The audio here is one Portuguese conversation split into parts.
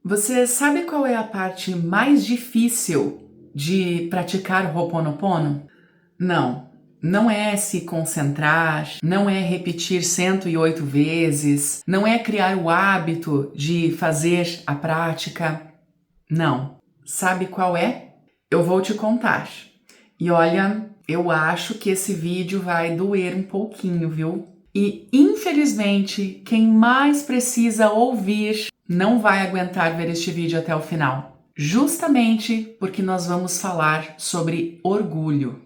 Você sabe qual é a parte mais difícil de praticar Ho'oponopono? Não é se concentrar, não é repetir 108 vezes, não é criar o hábito de fazer a prática. Não. Sabe qual é? Eu vou te contar. E olha, eu acho que esse vídeo vai doer um pouquinho, viu? E infelizmente, quem mais precisa ouvir não vai aguentar ver este vídeo até o final. Justamente porque nós vamos falar sobre orgulho.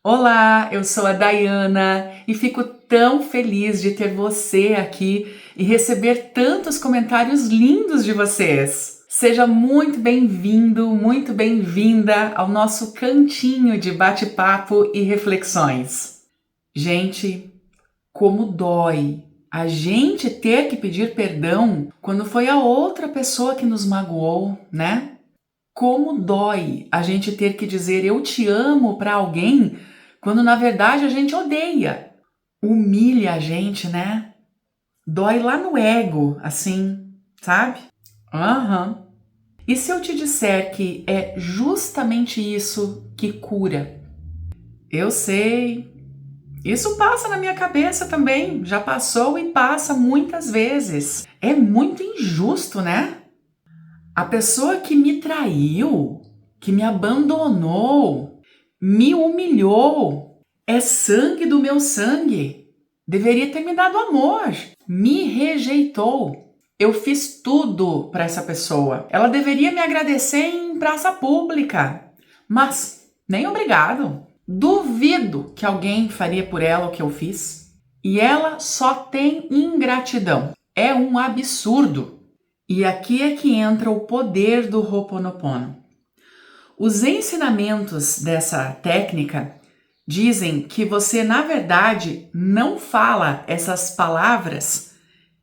Olá, eu sou a Dayana e fico tão feliz de ter você aqui e receber tantos comentários lindos de vocês. Seja muito bem-vindo, muito bem-vinda ao nosso cantinho de bate-papo e reflexões. Gente, como dói a gente ter que pedir perdão quando foi a outra pessoa que nos magoou, né? Como dói a gente ter que dizer eu te amo para alguém quando na verdade a gente odeia. Humilha a gente, né? Dói lá no ego, assim, sabe? Aham. E se eu te disser que é justamente isso que cura? Eu sei. Isso passa na minha cabeça também. Já passou e passa muitas vezes. É muito injusto, né? A pessoa que me traiu, que me abandonou, me humilhou, é sangue do meu sangue. Deveria ter me dado amor. Me rejeitou. Eu fiz tudo para essa pessoa. Ela deveria me agradecer em praça pública. Mas nem obrigado. Duvido que alguém faria por ela o que eu fiz. E ela só tem ingratidão. É um absurdo. E aqui é que entra o poder do Ho'oponopono. Os ensinamentos dessa técnica dizem que você, na verdade, não fala essas palavras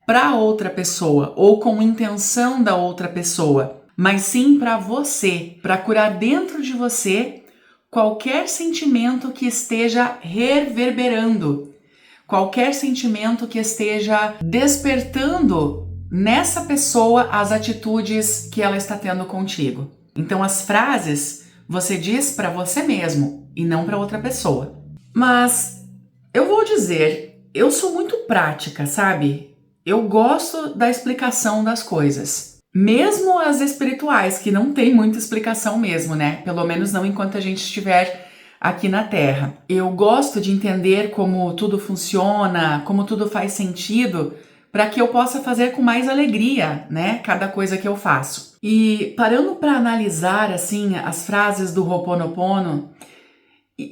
para outra pessoa ou com intenção da outra pessoa, mas sim para você, para curar dentro de você qualquer sentimento que esteja reverberando, qualquer sentimento que esteja despertando nessa pessoa as atitudes que ela está tendo contigo. Então as frases você diz para você mesmo e não para outra pessoa. Mas eu vou dizer, eu sou muito prática, sabe? Eu gosto da explicação das coisas. Mesmo as espirituais, que não tem muita explicação mesmo, né? Pelo menos não enquanto a gente estiver aqui na Terra. Eu gosto de entender como tudo funciona, como tudo faz sentido, para que eu possa fazer com mais alegria, né? Cada coisa que eu faço. E parando para analisar assim as frases do Ho'oponopono,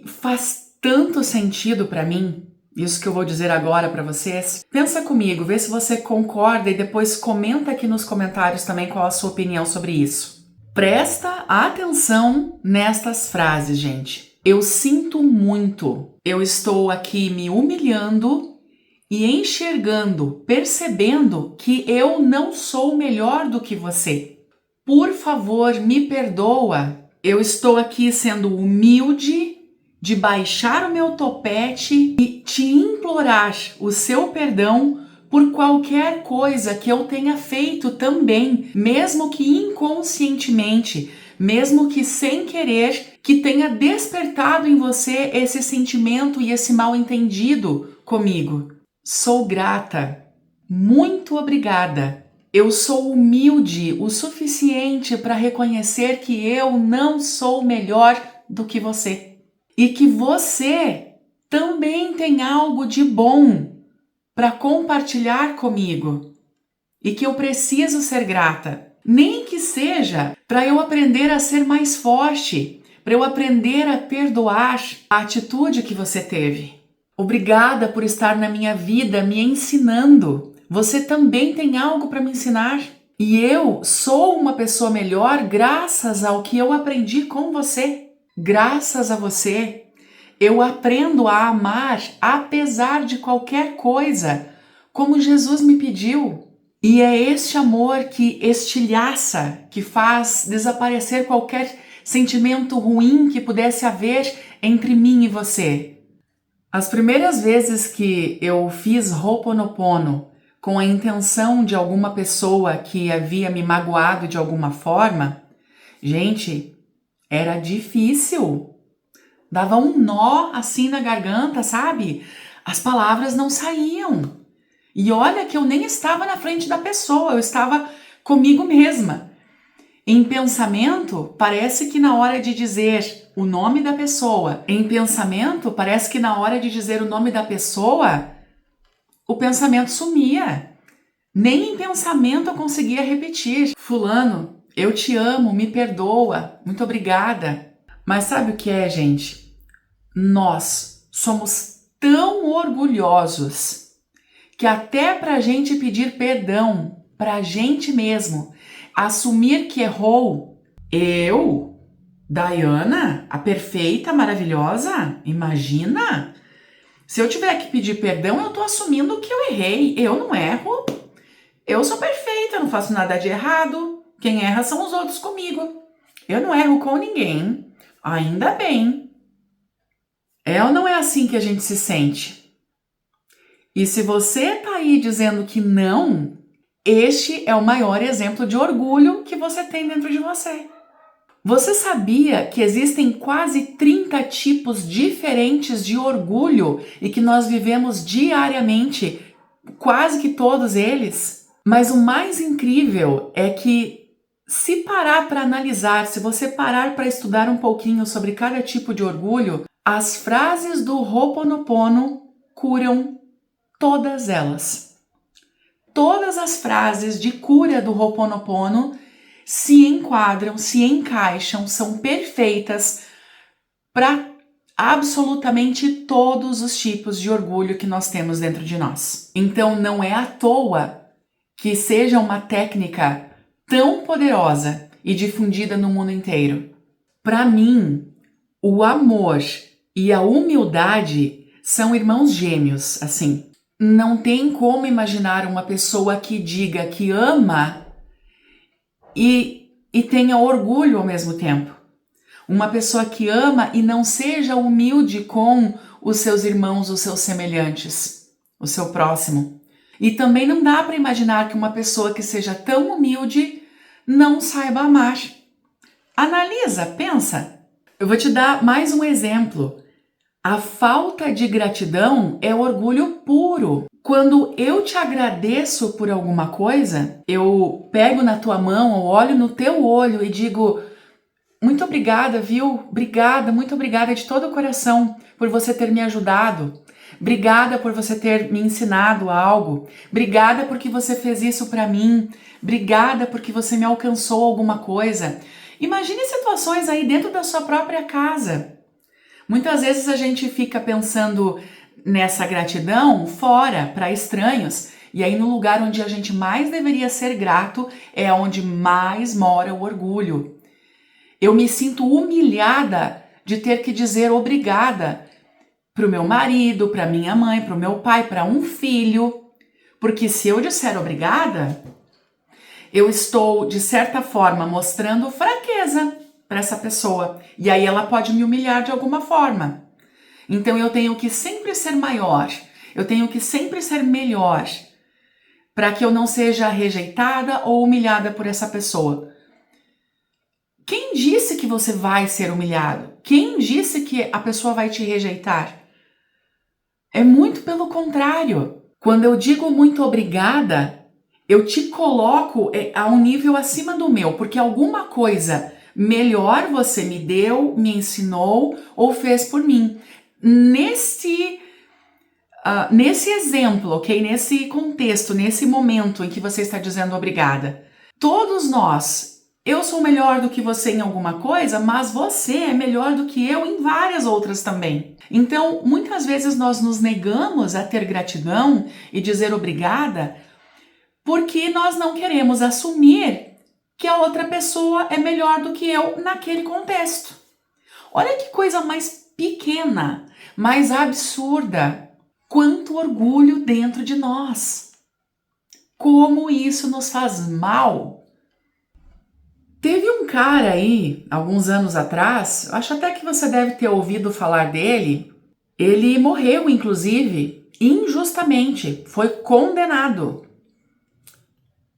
faz tanto sentido para mim. Isso que eu vou dizer agora para vocês. Pensa comigo, vê se você concorda e depois comenta aqui nos comentários também qual a sua opinião sobre isso. Presta atenção nestas frases, gente. Eu sinto muito. Eu estou aqui me humilhando e enxergando, percebendo que eu não sou melhor do que você. Por favor, me perdoa. Eu estou aqui sendo humilde de baixar o meu topete e te implorar o seu perdão por qualquer coisa que eu tenha feito também, mesmo que inconscientemente, mesmo que sem querer, que tenha despertado em você esse sentimento e esse mal-entendido comigo. Sou grata. Muito obrigada. Eu sou humilde o suficiente para reconhecer que eu não sou melhor do que você. E que você também tem algo de bom para compartilhar comigo. E que eu preciso ser grata. Nem que seja para eu aprender a ser mais forte, para eu aprender a perdoar a atitude que você teve. Obrigada por estar na minha vida me ensinando. Você também tem algo para me ensinar. E eu sou uma pessoa melhor graças ao que eu aprendi com você. Graças a você, eu aprendo a amar apesar de qualquer coisa, como Jesus me pediu. E é este amor que estilhaça, que faz desaparecer qualquer sentimento ruim que pudesse haver entre mim e você. As primeiras vezes que eu fiz Ho'oponopono com a intenção de alguma pessoa que havia me magoado de alguma forma, gente, era difícil. Dava um nó assim na garganta, sabe? As palavras não saíam. E olha que eu nem estava na frente da pessoa, eu estava comigo mesma. Em pensamento, parece que na hora de dizer o nome da pessoa, o pensamento sumia. Nem em pensamento eu conseguia repetir. Fulano, eu te amo, me perdoa, muito obrigada. Mas sabe o que é, gente? Nós somos tão orgulhosos que até pra gente pedir perdão pra gente mesmo, assumir que errou, eu, Diana, a perfeita, maravilhosa, imagina? Se eu tiver que pedir perdão, eu tô assumindo que eu errei. Eu não erro. Eu sou perfeita, não faço nada de errado. Quem erra são os outros comigo. Eu não erro com ninguém. Ainda bem. É ou não é assim que a gente se sente? E se você tá aí dizendo que não, este é o maior exemplo de orgulho que você tem dentro de você. Você sabia que existem quase 30 tipos diferentes de orgulho e que nós vivemos diariamente, quase que todos eles? Mas o mais incrível é que se parar para analisar, se você parar para estudar um pouquinho sobre cada tipo de orgulho, as frases do Ho'oponopono curam todas elas. Todas as frases de cura do Ho'oponopono se enquadram, se encaixam, são perfeitas para absolutamente todos os tipos de orgulho que nós temos dentro de nós. Então não é à toa que seja uma técnica tão poderosa e difundida no mundo inteiro. Para mim, o amor e a humildade são irmãos gêmeos, assim. Não tem como imaginar uma pessoa que diga que ama e tenha orgulho ao mesmo tempo. Uma pessoa que ama e não seja humilde com os seus irmãos, os seus semelhantes, o seu próximo. E também não dá para imaginar que uma pessoa que seja tão humilde não saiba amar. Analisa, pensa. Eu vou te dar mais um exemplo. A falta de gratidão é orgulho puro. Quando eu te agradeço por alguma coisa, eu pego na tua mão, ou olho no teu olho e digo: muito obrigada, viu? Obrigada, muito obrigada de todo o coração por você ter me ajudado. Obrigada por você ter me ensinado algo. Obrigada porque você fez isso para mim. Obrigada porque você me alcançou alguma coisa. Imagine situações aí dentro da sua própria casa. Muitas vezes a gente fica pensando nessa gratidão fora, para estranhos, e aí no lugar onde a gente mais deveria ser grato é onde mais mora o orgulho. Eu me sinto humilhada de ter que dizer obrigada para o meu marido, para minha mãe, para o meu pai, para um filho, porque se eu disser obrigada, eu estou, de certa forma, mostrando fraqueza para essa pessoa, e aí ela pode me humilhar de alguma forma. Então eu tenho que sempre ser maior, eu tenho que sempre ser melhor, para que eu não seja rejeitada ou humilhada por essa pessoa. Quem disse que você vai ser humilhado? Quem disse que a pessoa vai te rejeitar? É muito pelo contrário. Quando eu digo muito obrigada, eu te coloco a um nível acima do meu, porque alguma coisa melhor você me deu, me ensinou ou fez por mim. Nesse exemplo, ok? Nesse contexto, nesse momento em que você está dizendo obrigada, todos nós, eu sou melhor do que você em alguma coisa, mas você é melhor do que eu em várias outras também. Então, muitas vezes nós nos negamos a ter gratidão e dizer obrigada porque nós não queremos assumir que a outra pessoa é melhor do que eu naquele contexto. Olha que coisa mais pequena, mais absurda. Quanto orgulho dentro de nós. Como isso nos faz mal. Teve um cara aí, alguns anos atrás, acho até que você deve ter ouvido falar dele. Ele morreu, inclusive, injustamente, foi condenado.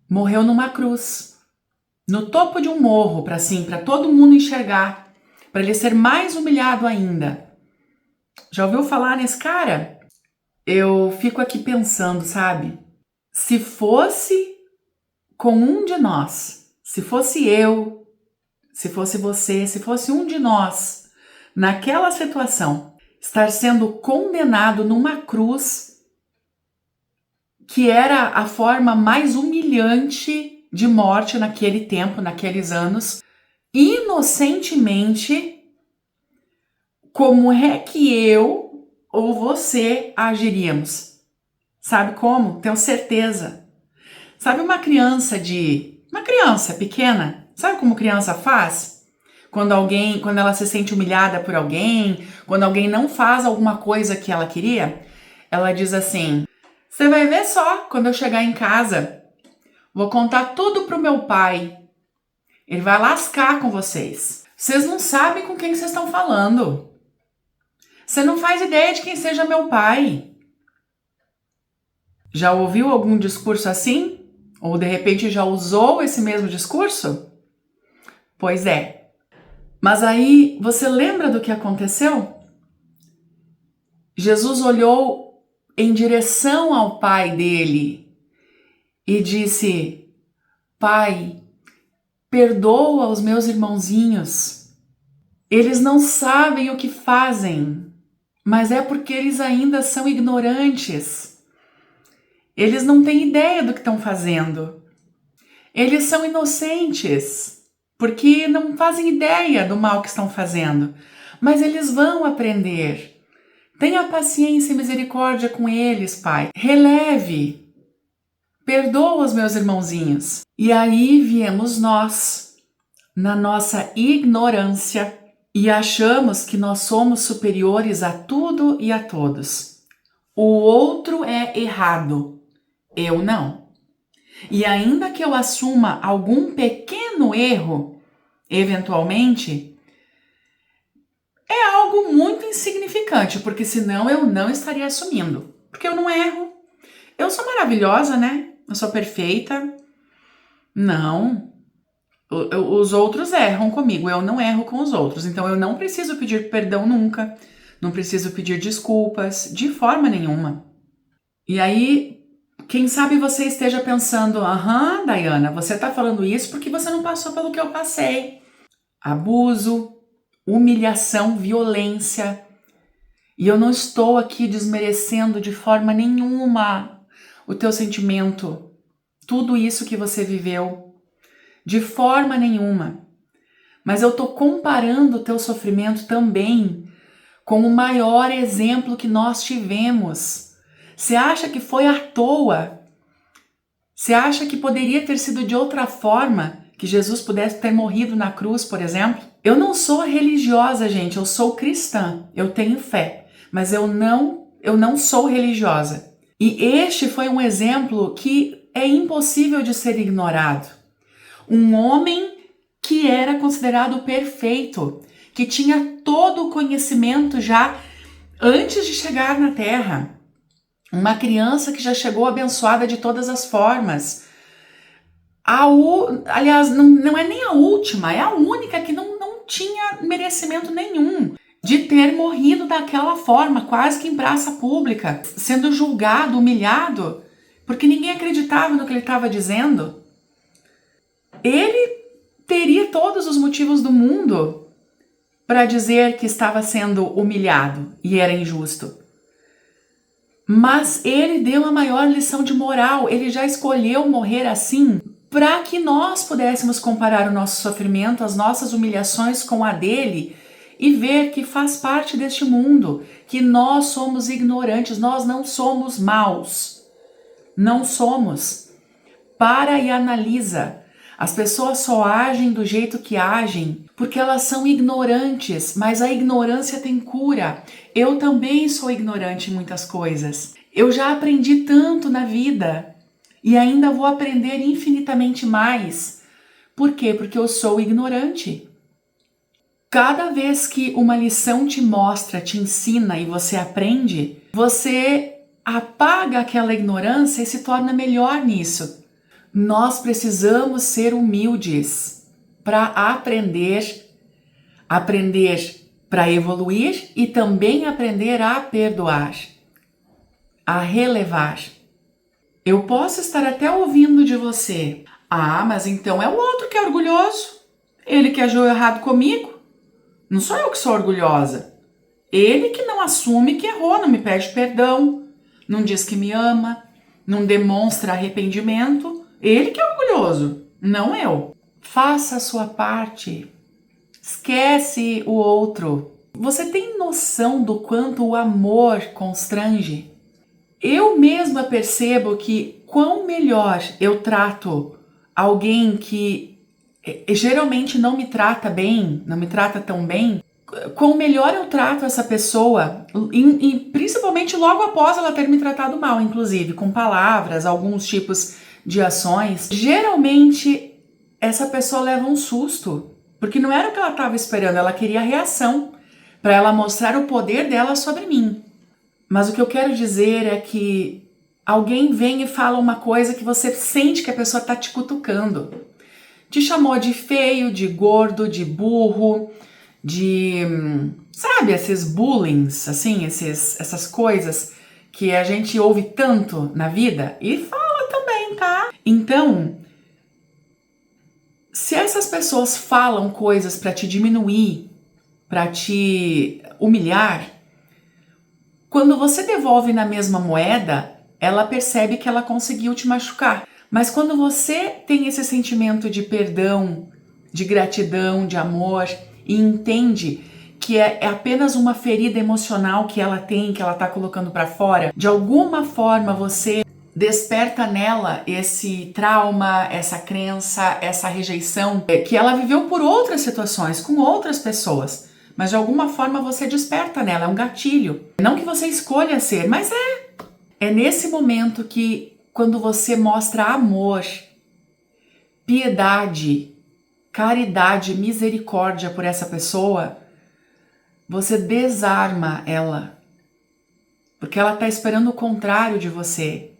Morreu numa cruz, no topo de um morro, para todo mundo enxergar, para ele ser mais humilhado ainda. Já ouviu falar nesse cara? Eu fico aqui pensando, sabe? Se fosse com um de nós, se fosse eu, se fosse você, se fosse um de nós, naquela situação, estar sendo condenado numa cruz, que era a forma mais humilhante de morte naquele tempo, naqueles anos, inocentemente, como é que eu ou você agiríamos? Sabe como? Tenho certeza. Sabe uma criança pequena, sabe como criança faz? Quando ela se sente humilhada por alguém, quando alguém não faz alguma coisa que ela queria, ela diz assim: "Você vai ver só, quando eu chegar em casa, vou contar tudo pro meu pai. Ele vai lascar com vocês. Vocês não sabem com quem vocês estão falando. Você não faz ideia de quem seja meu pai." Já ouviu algum discurso assim? Ou de repente já usou esse mesmo discurso? Pois é. Mas aí você lembra do que aconteceu? Jesus olhou em direção ao pai dele e disse: "Pai, perdoa os meus irmãozinhos. Eles não sabem o que fazem, mas é porque eles ainda são ignorantes. Eles não têm ideia do que estão fazendo. Eles são inocentes, porque não fazem ideia do mal que estão fazendo. Mas eles vão aprender. Tenha paciência e misericórdia com eles, Pai. Releve. Perdoa os meus irmãozinhos." E aí viemos nós, na nossa ignorância, e achamos que nós somos superiores a tudo e a todos. O outro é errado, eu não. E ainda que eu assuma algum pequeno erro, eventualmente, é algo muito insignificante, porque senão eu não estaria assumindo. Porque eu não erro. Eu sou maravilhosa, né? Eu sou perfeita. Não. Os outros erram comigo, eu não erro com os outros. Então eu não preciso pedir perdão nunca. Não preciso pedir desculpas, de forma nenhuma. E aí, quem sabe você esteja pensando: "Aham, Dayana, você tá falando isso porque você não passou pelo que eu passei." Abuso, humilhação, violência. E eu não estou aqui desmerecendo de forma nenhuma o teu sentimento, tudo isso que você viveu, de forma nenhuma. Mas eu estou comparando o teu sofrimento também com o maior exemplo que nós tivemos. Você acha que foi à toa? Você acha que poderia ter sido de outra forma? Que Jesus pudesse ter morrido na cruz, por exemplo? Eu não sou religiosa, gente, eu sou cristã, eu tenho fé, mas eu não sou religiosa. E este foi um exemplo que é impossível de ser ignorado. Um homem que era considerado perfeito, que tinha todo o conhecimento já antes de chegar na Terra. Uma criança que já chegou abençoada de todas as formas. Aliás, não é nem a última, é a única que não tinha merecimento nenhum de ter morrido daquela forma, quase que em praça pública, sendo julgado, humilhado, porque ninguém acreditava no que ele estava dizendo. Ele teria todos os motivos do mundo para dizer que estava sendo humilhado e era injusto. Mas ele deu a maior lição de moral, ele já escolheu morrer assim para que nós pudéssemos comparar o nosso sofrimento, as nossas humilhações com a dele e ver que faz parte deste mundo, que nós somos ignorantes, nós não somos maus. Não somos. Para e analisa. As pessoas só agem do jeito que agem porque elas são ignorantes, mas a ignorância tem cura. Eu também sou ignorante em muitas coisas. Eu já aprendi tanto na vida e ainda vou aprender infinitamente mais. Por quê? Porque eu sou ignorante. Cada vez que uma lição te mostra, te ensina e você aprende, você apaga aquela ignorância e se torna melhor nisso. Nós precisamos ser humildes para aprender para evoluir e também aprender a perdoar, a relevar. Eu posso estar até ouvindo de você: ah, mas então é o outro que é orgulhoso, ele que agiu errado comigo, não sou eu que sou orgulhosa. Ele que não assume que errou, não me pede perdão, não diz que me ama, não demonstra arrependimento. Ele que é orgulhoso, não eu. Faça a sua parte. Esquece o outro. Você tem noção do quanto o amor constrange? Eu mesma percebo que quão melhor eu trato alguém que geralmente não me trata bem, não me trata tão bem, quão melhor eu trato essa pessoa, e principalmente logo após ela ter me tratado mal, inclusive com palavras, alguns tipos de ações, geralmente essa pessoa leva um susto, porque não era o que ela estava esperando, ela queria reação, para ela mostrar o poder dela sobre mim. Mas o que eu quero dizer é que alguém vem e fala uma coisa que você sente que a pessoa está te cutucando. Te chamou de feio, de gordo, de burro, de, sabe, esses bullings, assim, essas coisas que a gente ouve tanto na vida e fala também, tá? Então, se essas pessoas falam coisas para te diminuir, para te humilhar, quando você devolve na mesma moeda, ela percebe que ela conseguiu te machucar. Mas quando você tem esse sentimento de perdão, de gratidão, de amor, e entende que é apenas uma ferida emocional que ela tem, que ela está colocando para fora, de alguma forma você desperta nela esse trauma, essa crença, essa rejeição que ela viveu por outras situações, com outras pessoas. Mas de alguma forma você desperta nela, é um gatilho. Não que você escolha ser, mas é nesse momento que, quando você mostra amor, piedade, caridade, misericórdia por essa pessoa, você desarma ela, porque ela está esperando o contrário de você.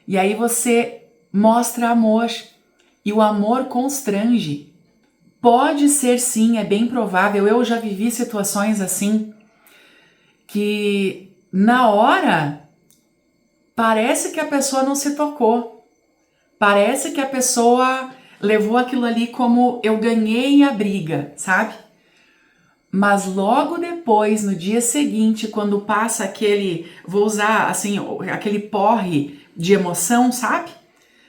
E aí você mostra amor, e o amor constrange. Pode ser sim, é bem provável, eu já vivi situações assim, que na hora parece que a pessoa não se tocou, parece que a pessoa levou aquilo ali como eu ganhei a briga, sabe? Mas logo depois, no dia seguinte, quando passa aquele, vou usar assim, aquele porre de emoção, sabe?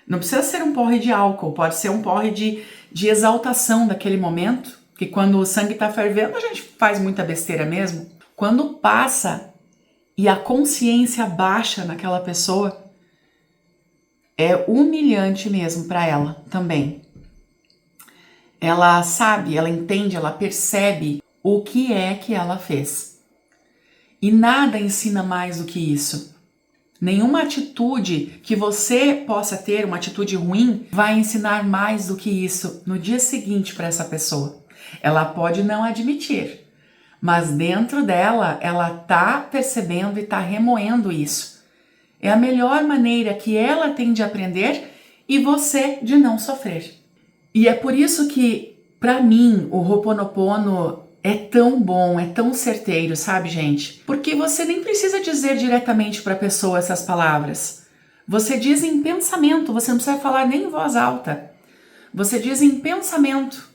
Não precisa ser um porre de álcool, pode ser um porre de exaltação daquele momento, que quando o sangue tá fervendo a gente faz muita besteira mesmo. Quando passa e a consciência baixa naquela pessoa, é humilhante mesmo para ela também. Ela sabe, ela entende, ela percebe o que é que ela fez. E nada ensina mais do que isso. Nenhuma atitude que você possa ter, uma atitude ruim, vai ensinar mais do que isso no dia seguinte para essa pessoa. Ela pode não admitir, mas dentro dela, ela tá percebendo e tá remoendo isso. É a melhor maneira que ela tem de aprender e você de não sofrer. E é por isso que, para mim, o Ho'oponopono é tão bom, é tão certeiro, sabe, gente? Porque você nem precisa dizer diretamente para a pessoa essas palavras. Você diz em pensamento, você não precisa falar nem em voz alta. Você diz em pensamento.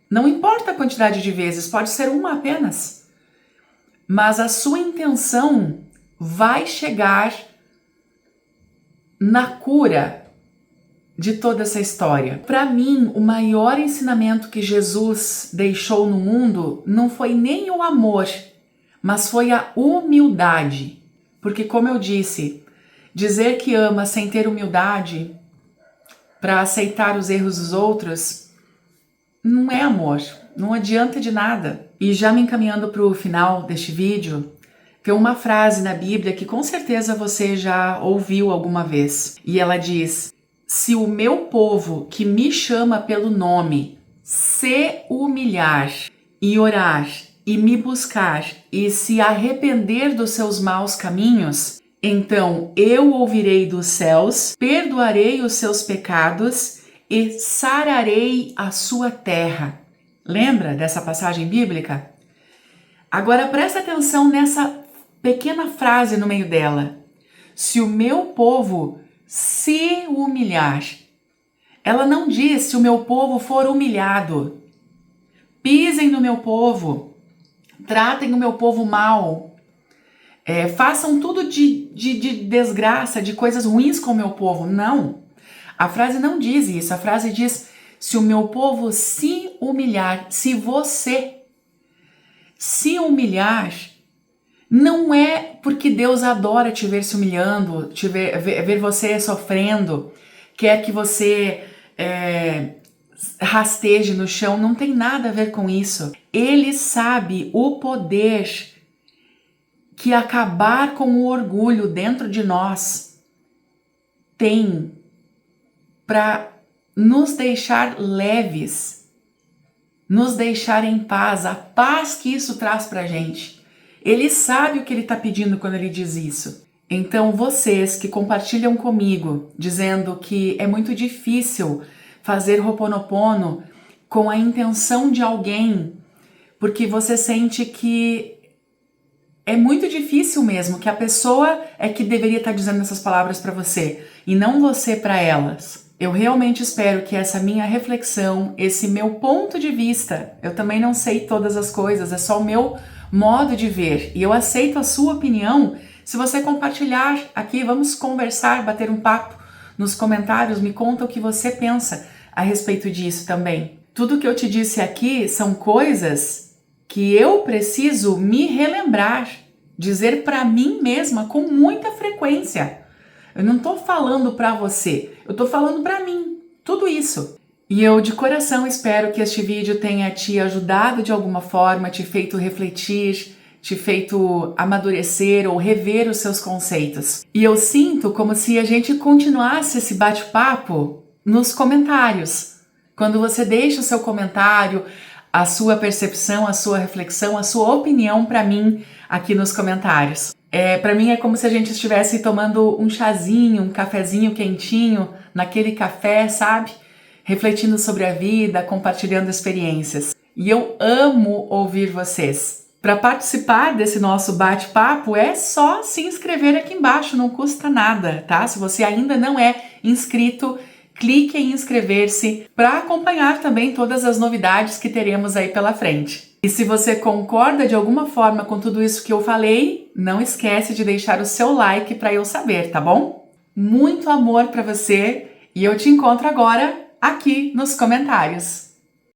Não importa a quantidade de vezes, pode ser uma apenas. Mas a sua intenção vai chegar na cura de toda essa história. Para mim, o maior ensinamento que Jesus deixou no mundo não foi nem o amor, mas foi a humildade. Porque, como eu disse, dizer que ama sem ter humildade para aceitar os erros dos outros não é amor, não adianta de nada. E já me encaminhando para o final deste vídeo, tem uma frase na Bíblia que com certeza você já ouviu alguma vez. E ela diz: se o meu povo que me chama pelo nome se humilhar e orar e me buscar e se arrepender dos seus maus caminhos, Então eu ouvirei dos céus, perdoarei os seus pecados e sararei a sua terra. Lembra dessa passagem bíblica? Agora presta atenção nessa pequena frase no meio dela. Se o meu povo se humilhar. Ela não diz se o meu povo for humilhado. Pisem no meu povo, tratem o meu povo mal, façam tudo de desgraça, de coisas ruins com o meu povo. Não, a frase não diz isso, a frase diz: se o meu povo se humilhar, se você se humilhar, não é porque Deus adora te ver se humilhando, ver você sofrendo, quer que você rasteje no chão, não tem nada a ver com isso. Ele sabe o poder que acabar com o orgulho dentro de nós tem para nos deixar leves, nos deixar em paz, a paz que isso traz pra gente. Ele sabe o que ele está pedindo quando ele diz isso. Então vocês que compartilham comigo, dizendo que é muito difícil fazer Ho'oponopono com a intenção de alguém, porque você sente que é muito difícil mesmo, que a pessoa é que deveria estar dizendo essas palavras para você e não você para elas. Eu realmente espero que essa minha reflexão, esse meu ponto de vista, eu também não sei todas as coisas, é só o meu modo de ver e eu aceito a sua opinião. Se você compartilhar aqui, vamos conversar, bater um papo nos comentários, me conta o que você pensa a respeito disso também. Tudo que eu te disse aqui são coisas que eu preciso me relembrar, dizer para mim mesma com muita frequência. Eu não tô falando para você, eu tô falando para mim, tudo isso. E eu de coração espero que este vídeo tenha te ajudado de alguma forma, te feito refletir, te feito amadurecer ou rever os seus conceitos. E eu sinto como se a gente continuasse esse bate-papo nos comentários. Quando você deixa o seu comentário, a sua percepção, a sua reflexão, a sua opinião para mim aqui nos comentários. Para mim é como se a gente estivesse tomando um chazinho, um cafezinho quentinho, naquele café, sabe? Refletindo sobre a vida, compartilhando experiências. E eu amo ouvir vocês. Para participar desse nosso bate-papo é só se inscrever aqui embaixo, não custa nada, tá? Se você ainda não é inscrito, clique em inscrever-se para acompanhar também todas as novidades que teremos aí pela frente. E se você concorda de alguma forma com tudo isso que eu falei, não esquece de deixar o seu like para eu saber, tá bom? Muito amor para você e eu te encontro agora aqui nos comentários.